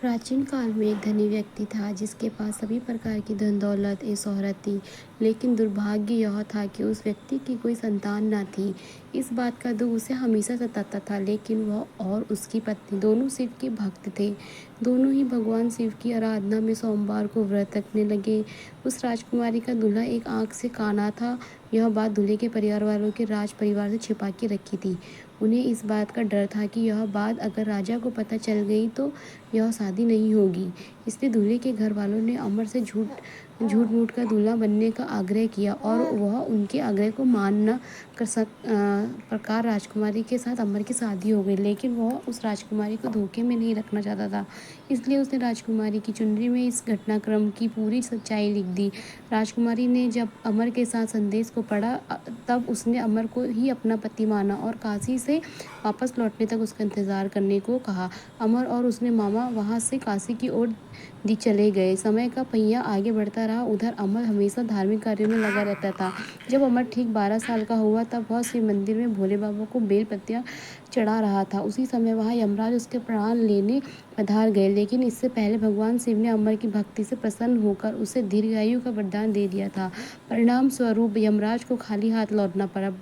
प्राचीन काल में एक धनी व्यक्ति था जिसके पास सभी प्रकार की धन दौलत शोहरत थी। लेकिन दुर्भाग्य यह था कि उस व्यक्ति की कोई संतान न थी। इस बात का दुख उसे हमेशा सताता था। लेकिन वह और उसकी पत्नी दोनों शिव के भक्त थे। दोनों ही भगवान शिव की आराधना में सोमवार को व्रत रखने लगे। उस राजकुमारी का दूल्हा एक आंख से काना था। यह बात दूल्हे के परिवार वालों के राज परिवार से छिपा के रखी थी। उन्हें इस बात का डर था कि यह बात अगर राजा को पता चल गई तो यह शादी नहीं होगी। इसलिए दूल्हे के घर वालों ने अमर से झूठ मूठ कर दूल्हा बनने का आग्रह किया और वह उनके आग्रह को मान न कर प्रकार राजकुमारी के साथ अमर की शादी हो गई। लेकिन वह उस राजकुमारी को धोखे में नहीं रखना चाहता था। इसलिए उसने राजकुमारी की चुनरी में इस घटनाक्रम की पूरी सच्चाई लिख दी। राजकुमारी ने जब अमर के साथ संदेश को पढ़ा तब उसने अमर को ही अपना पति माना और काशी से वापस लौटने तक उसका इंतजार करने को कहा। अमर और उसने मामा वहाँ से काशी की ओर चले गए। समय का पहिया आगे बढ़ता रहा। उधर अमर हमेशा धार्मिक कार्यों में लगा रहता था। जब अमर ठीक 12 साल का हुआ तब वह शिव मंदिर में भोले बाबा को बेल पत्तियां चढ़ा रहा था। उसी समय वहाँ यमराज उसके प्राण लेने पधार गए। लेकिन इससे पहले भगवान शिव ने अमर की भक्ति से प्रसन्न होकर उसे दीर्घायु का वरदान दे दिया था। परिणाम स्वरूप यमराज को खाली हाथ लौटना पड़ा।